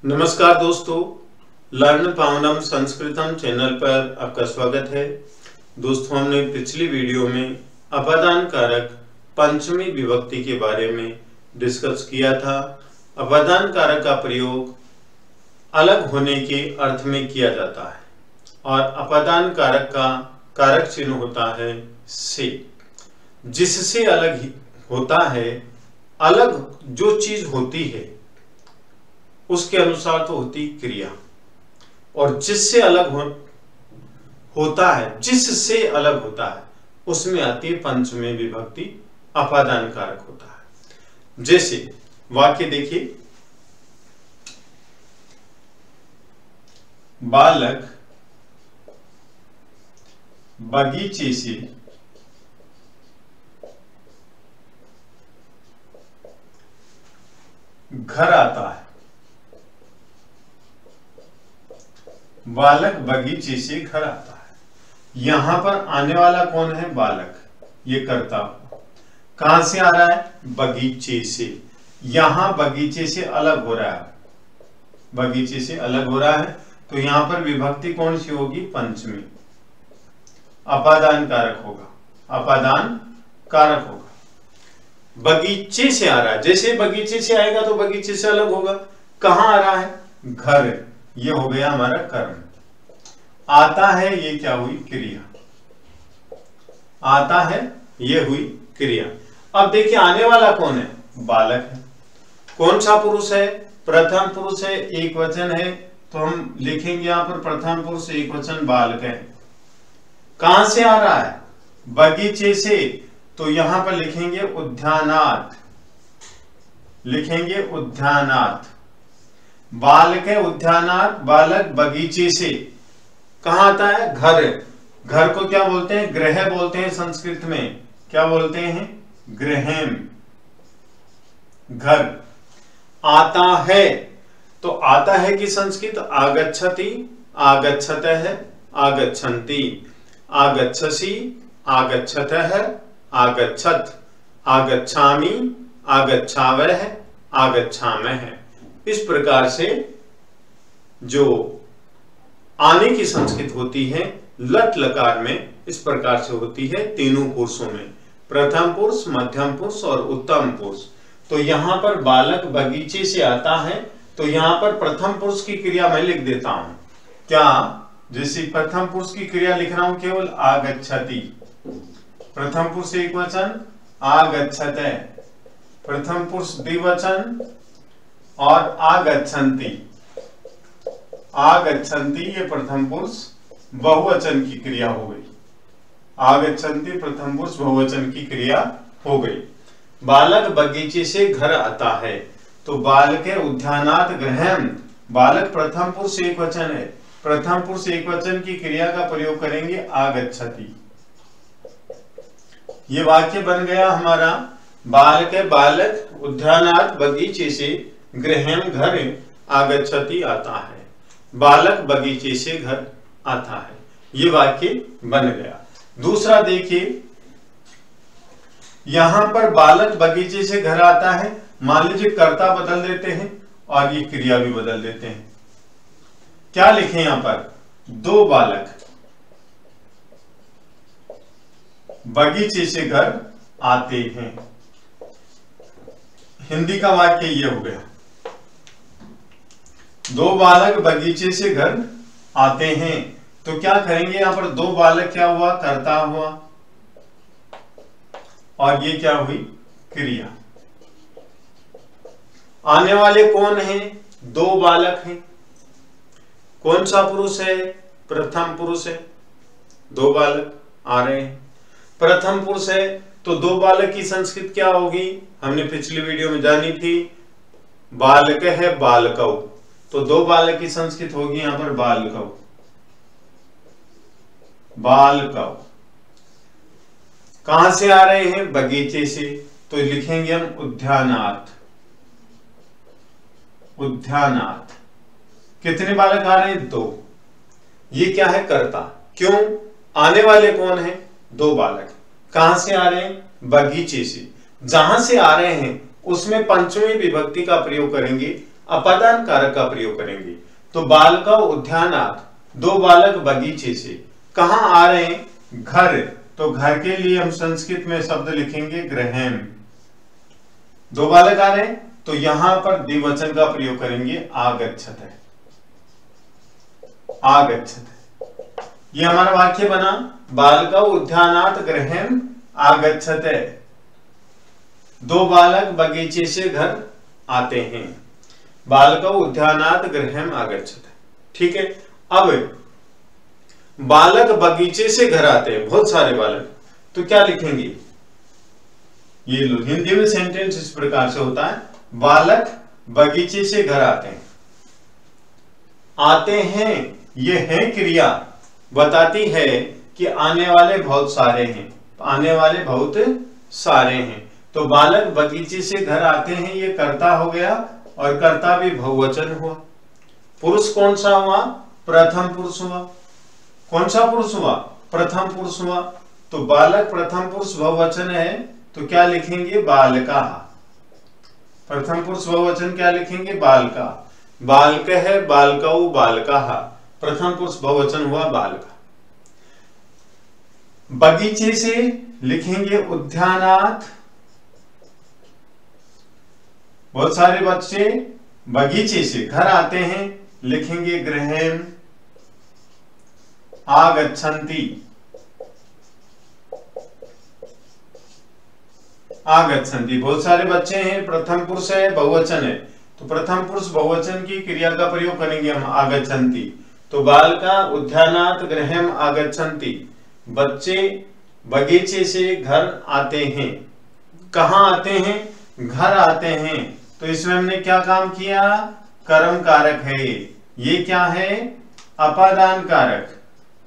नमस्कार दोस्तों, learn पावनम संस्कृतम channel पर आपका स्वागत है। दोस्तों, हमने पिछली वीडियो में अपादान कारक पंचमी विभक्ति के बारे में डिस्कस किया था। अपादान कारक का प्रयोग अलग होने के अर्थ में किया जाता है और अपादान कारक का कारक चिन्ह होता है से। जिससे अलग होता है, अलग जो चीज होती है उसके अनुसार तो होती क्रिया, और जिससे अलग होता है, जिससे अलग होता है उसमें आती है पंचमी विभक्ति, अपादान कारक होता है। जैसे वाक्य देखिए, बालक बगीचे से घर आता है। बालक बगीचे से घर आता है। यहां पर आने वाला कौन है? बालक, ये कर्ता। कहां से आ रहा है? बगीचे से। यहां बगीचे से अलग हो रहा है, बगीचे से अलग हो रहा है, तो यहां पर विभक्ति कौन सी होगी? पंचमी। अपादान कारक होगा, अपादान कारक होगा। बगीचे से आ रहा है, जैसे बगीचे से आएगा तो बगीचे से अलग होगा। कहां आ रहा है? घर। ये हो गया हमारा कर्म। आता है, ये क्या हुई? क्रिया। आता है, ये हुई क्रिया। अब देखिए आने वाला कौन है? बालक है। कौन सा पुरुष है? प्रथम पुरुष है, एक वचन है, तो हम लिखेंगे यहां पर प्रथम पुरुष एक वचन बालक है। कहां से आ रहा है? बगीचे से, तो यहां पर लिखेंगे उद्यानात, लिखेंगे उद्यानात। बालक है उद्यानात, बालक बगीचे से। कहां आता है? घर। घर को क्या बोलते हैं? गृह बोलते हैं संस्कृत में। क्या बोलते हैं? गृहम। घर। आता है, तो आता है कि संस्कृत आगच्छति, आगच्छतः, आगच्छन्ति, आगच्छसि, आगच्छतः, आगच्छत, आगच्छामि, आगच्छावः, आगच्छामः। इस प्रकार से जो आने की संस्कृत होती है लट लकार में इस प्रकार से होती है तीनों पुरुषों में, प्रथम पुरुष, मध्यम पुरुष और उत्तम पुरुष। तो यहां पर बालक बगीचे से आता है, तो यहां पर प्रथम पुरुष की क्रिया मैं लिख देता हूं। क्या? जैसे प्रथम पुरुष की क्रिया लिख रहा हूं केवल आगच्छति, प्रथम पुरुष एक वचन आगच्छते, प्रथम पुरुष द्विवचन और आगच्छन्ति, आगच्छन्ति ये प्रथम पुरुष बहुवचन की क्रिया हो गई। आगच्छन्ति प्रथम पुरुष बहुवचन की क्रिया हो गई। बालक बगीचे से घर आता है, तो बालक है उद्यानात गृहम। बालक प्रथम पुरुष एक वचन है, प्रथम पुरुष एक वचन की क्रिया का प्रयोग करेंगे आगच्छति। ये वाक्य बन गया हमारा, बालक है बालक उद्यानात बगीचे से गृहम घर आगच्छति आता है। बालक बगीचे से घर आता है, ये वाक्य बन गया। दूसरा देखिए, यहां पर बालक बगीचे से घर आता है, मान लीजिए कर्ता बदल देते हैं और ये क्रिया भी बदल देते हैं। क्या लिखें यहां पर? दो बालक बगीचे से घर आते हैं। हिंदी का वाक्य ये हो गया, दो बालक बगीचे से घर आते हैं। तो क्या करेंगे यहां पर? दो बालक क्या हुआ? कर्ता हुआ, और ये क्या हुई? क्रिया। आने वाले कौन हैं? दो बालक हैं। कौन सा पुरुष है? प्रथम पुरुष है। दो बालक आ रहे हैं, प्रथम पुरुष है, तो दो बालक की संस्कृत क्या होगी? हमने पिछली वीडियो में जानी थी, बालक है बालकौ, तो दो बालक की संस्कृत होगी यहां पर बालकौ, बालकौ। कहां से आ रहे हैं? बगीचे से, तो लिखेंगे हम उद्यानात, उद्यानात। कितने बालक आ रहे हैं? दो। ये क्या है? कर्ता। क्यों? आने वाले कौन है? दो बालक। कहां से आ रहे हैं? बगीचे से। जहां से आ रहे हैं उसमें पंचमी विभक्ति का प्रयोग करेंगे अपादान कारक का प्रयोग करेंगे। तो बालका उद्यानात, दो बालक बगीचे से, कहां आ रहे हैं? घर। तो घर के लिए हम संस्कृत में शब्द लिखेंगे गृहम। दो बालक आ रहे हैं तो यहां पर द्विवचन का प्रयोग करेंगे आगच्छत। आगच्छत, ये हमारा वाक्य बना, बालका उद्यानात गृहम आगच्छत। दो बालक बगीचे से घर आते हैं। बालका उद्यानात गृहम आगच्छत। ठीक है, अब बालक बगीचे से घर आते हैं, बहुत सारे बालक, तो क्या लिखेंगे? ये लो, हिंदी में सेंटेंस इस प्रकार से होता है, बालक बगीचे से घर आते हैं। आते हैं, ये है क्रिया, बताती है कि आने वाले बहुत सारे हैं, आने वाले बहुत सारे हैं। तो बालक बगीचे से घर आते हैं, ये कर्ता हो गया और कर्ता भी बहुवचन हुआ। पुरुष कौन सा हुआ? प्रथम पुरुष हुआ। कौन सा पुरुष हुआ? प्रथम पुरुष हुआ। तो बालक प्रथम पुरुष बहुवचन है, तो क्या लिखेंगे? बालका। प्रथम पुरुष बहुवचन क्या लिखेंगे? बालका। बालक है, बालकौ, बालका। प्रथम पुरुष बहुवचन हुआ बालका। बगीचे से लिखेंगे उद्यानात, बहुत सारे बच्चे बगीचे से घर आते हैं, लिखेंगे गृहम आगच्छन्ति। आगच्छन्ति, बहुत सारे बच्चे हैं, प्रथम पुरुष है, बहुवचन है, तो प्रथम पुरुष बहुवचन की क्रिया का प्रयोग करेंगे हम आगच्छन्ति। तो बालका उद्यानात गृहम आगच्छन्ति, बच्चे बगीचे से घर आते हैं। कहां आते हैं? घर आते हैं। तो इसमें हमने क्या काम किया? कर्म कारक है ये क्या है? अपादान कारक,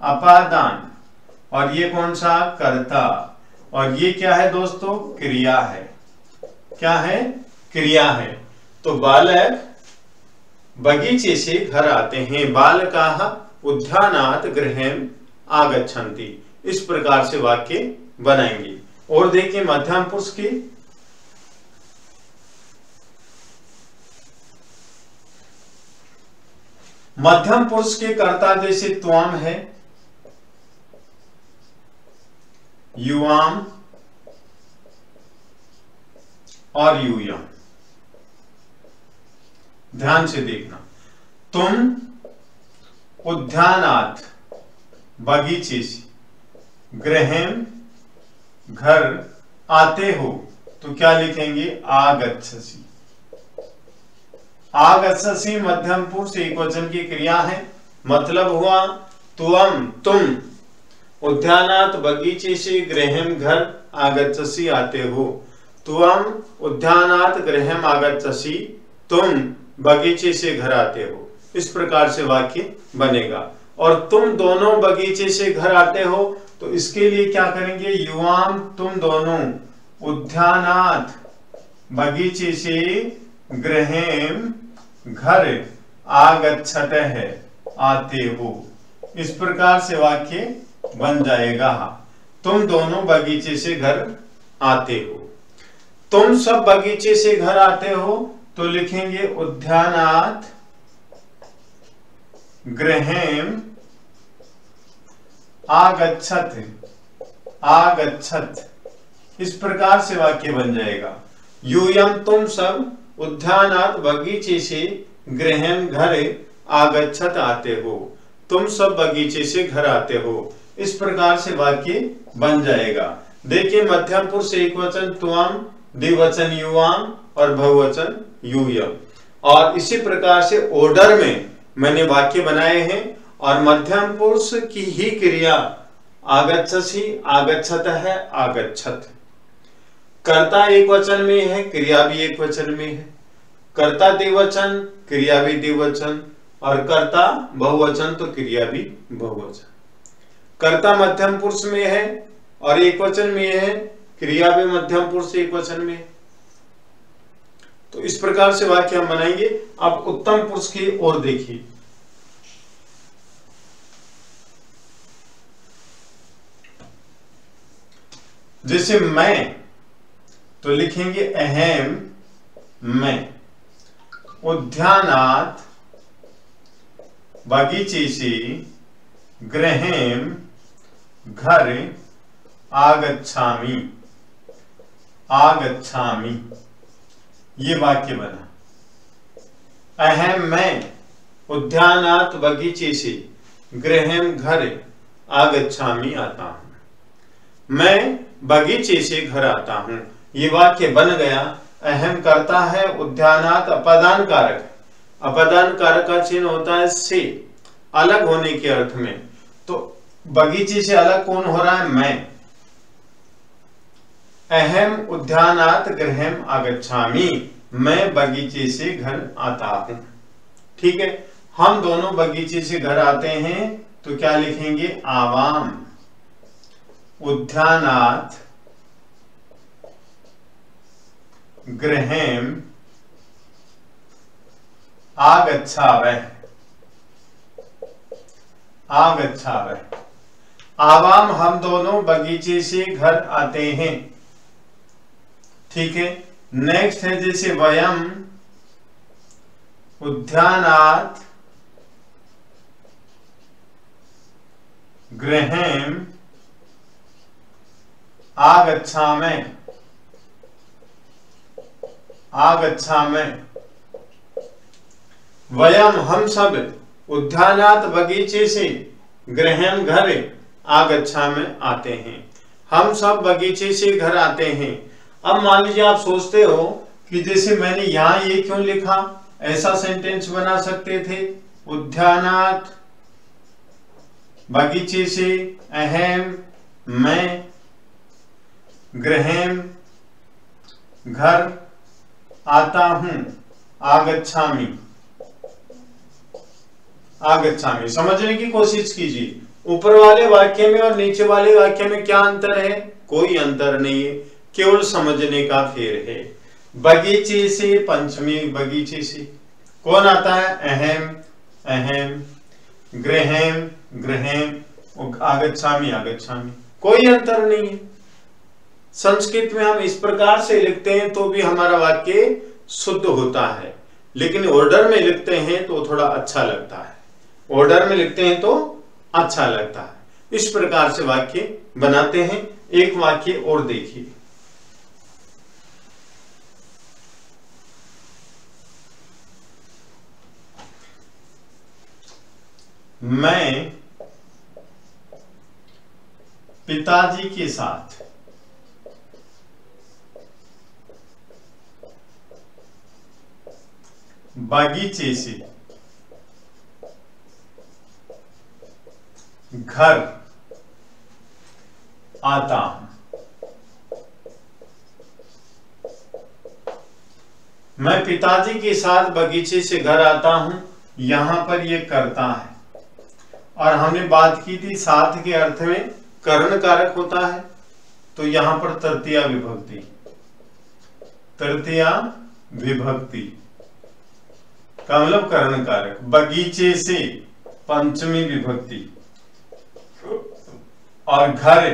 अपादान। और ये कौन सा? कर्ता। और ये क्या है दोस्तों? क्रिया है। क्या है? क्रिया है। तो बालक बगीचे से घर आते हैं, बालकाः उद्यानात् गृहम् आगच्छन्ति। इस प्रकार से वाक्य बनाएंगे। और देखिए मध्यम पुरुष की, मध्यम पुरुष के कर्ता जैसे त्वाम है, युवाम और यूयम। ध्यान से देखना, तुम उद्यानात बगीचे से, गृहम् घर आते हो, तो क्या लिखेंगे? आगच्छसि। आगच्छसि मध्यम पुरुष एक वचन की क्रिया है, मतलब हुआ तुम उद्यानात बगीचे से, गृहम् घर आगच्छसि आते हो। तुम उद्यानात गृहम् आगच्छसि, तुम बगीचे से घर आते हो। इस प्रकार से वाक्य बनेगा। और तुम दोनों बगीचे से घर आते हो, तो इसके लिए क्या करेंगे? युवाम, तुम दोनों उद्यानात बगीचे से, गृहम् घर आगच्छतः आते हो। इस प्रकार से वाक्य बन जाएगा। तुम दोनों बगीचे से घर आते हो। तुम सब बगीचे से घर आते हो, तो लिखेंगे उद्यानात गृहम् आगच्छत। आगच्छत, इस प्रकार से वाक्य बन जाएगा। यूयम, तुम सब उद्यानात बगीचे से, गृहम् घर आगच्छत आते हो। तुम सब बगीचे से घर आते हो। इस प्रकार से वाक्य बन जाएगा। देखिए मध्यम पुरुष एक वचन त्वम, द्विवचन युवाम और बहुवचन यूयम। और इसी प्रकार से ऑर्डर में मैंने वाक्य बनाए हैं। और मध्यम पुरुष की ही क्रिया आगच्छसि, आगच्छतः, आगच्छत। कर्ता एक वचन में है, क्रिया भी एक वचन में है। कर्ता द्विवचन, क्रिया भी द्विवचन, और कर्ता बहुवचन तो क्रिया भी बहुवचन। कर्ता मध्यम पुरुष में है और एक वचन में है, क्रिया भी मध्यम पुरुष एक वचन में है। तो इस प्रकार से वाक्य हम बनाएंगे। अब उत्तम पुरुष की ओर देखिए। जैसे मैं, तो लिखेंगे अहम मैं। उद्यानात् बगीचे से गृहं घर आगच्छामि। आगच्छामि ये वाक्य बना। अहम मैं उद्यानात् बगीचे से गृहं घर आगच्छामि आता हूं। मैं बगीचे से घर आता हूं। ये वाक्य बन गया। अहम करता है, उद्यानात् अपादान कारक। अपादान कारक का चिन्ह होता है से, अलग होने के अर्थ में। तो बगीचे से अलग कौन हो रहा है? मैं। अहम उद्यानात् गृहं आगच्छामि, मैं बगीचे से घर आता हूं। ठीक है, हम दोनों बगीचे से घर आते हैं तो क्या लिखेंगे? आवाम उद्यानात् गृहं आगच्छावः। आगच्छावः। आवाम हम दोनों बगीचे से घर आते हैं। ठीक है, नेक्स्ट है जैसे वयम उद्यानात् गृहं आगच्छामः। आगच्छामः। वयम हम सब उद्यानात् बगीचे से गृहं घर आगच्छामः आते हैं। हम सब बगीचे से घर आते हैं। अब मान लीजिए आप सोचते हो कि जैसे मैंने यहां ये क्यों लिखा, ऐसा सेंटेंस बना सकते थे। उद्यानात् बगीचे से अहम मैं गृहं घर आता हूं आगच्छामि। आगच्छामि समझने की कोशिश कीजिए। ऊपर वाले वाक्य में और नीचे वाले वाक्य में क्या अंतर है? कोई अंतर नहीं है, केवल समझने का फेर है। बगीचे से पंचमी बगीचे से कौन आता है? अहम अहम, गृहं गृहं, आगच्छामि आगच्छामि, कोई अंतर नहीं है। संस्कृत में हम इस प्रकार से लिखते हैं तो भी हमारा वाक्य शुद्ध होता है, लेकिन ऑर्डर में लिखते हैं तो थोड़ा अच्छा लगता है। ऑर्डर में लिखते हैं तो अच्छा लगता है। इस प्रकार से वाक्य बनाते हैं। एक वाक्य और देखिए। मैं पिताजी के साथ बगीचे से घर आता हूं। मैं पिताजी के साथ बगीचे से घर आता हूं। यहां पर ये करता है, और हमने बात की थी साथ के अर्थ में कर्ण कारक होता है। तो यहां पर तृतीया विभक्ति, तृतीया विभक्ति का मतलब कर्ण कारक। बगीचे से पंचमी विभक्ति, और घर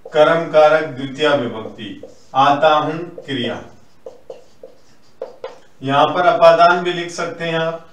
कर्म कारक द्वितीया विभक्ति। आता हूं क्रिया। यहां पर अपादान भी लिख सकते हैं आप,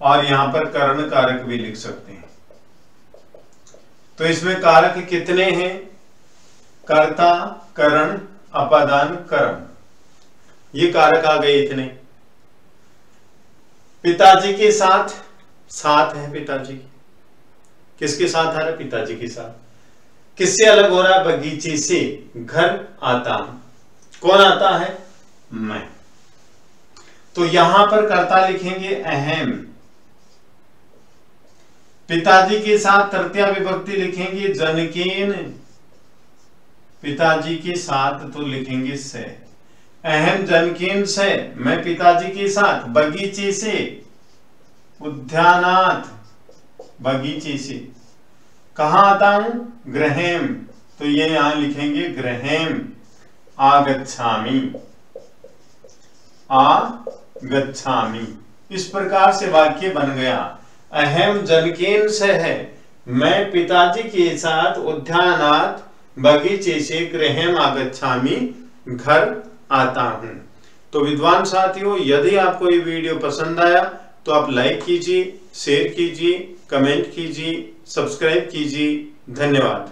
और यहां पर कर्ण कारक भी लिख सकते हैं। तो इसमें कारक कितने हैं? कर्ता, करण, अपादान, कर्म, ये कारक आ गए इतने। पिताजी के साथ, साथ है पिताजी, किसके साथ आ रहा है? पिताजी के साथ। किससे अलग हो रहा है? बगीचे से घर आता हूं। कौन आता है? मैं। तो यहां पर कर्ता लिखेंगे अहम। पिताजी के साथ तृतीया विभक्ति लिखेंगे जनकेन। पिताजी के साथ तो लिखेंगे से। अहम जनकेन से, मैं पिताजी के साथ बगीचे से, उद्यानात् बगीचे से कहां आता हूं? गृहं। तो ये यहां लिखेंगे गृहं आगच्छामि। आगच्छामि। इस प्रकार से वाक्य बन गया। अहम जनकेन से है, मैं पिताजी के साथ उद्यानात् बगीचे से गृहं आगच्छामि घर आता हूं। तो विद्वान साथियों, यदि आपको ये वीडियो पसंद आया तो आप लाइक कीजिए, शेयर कीजिए, कमेंट कीजिए, सब्सक्राइब कीजिए। धन्यवाद।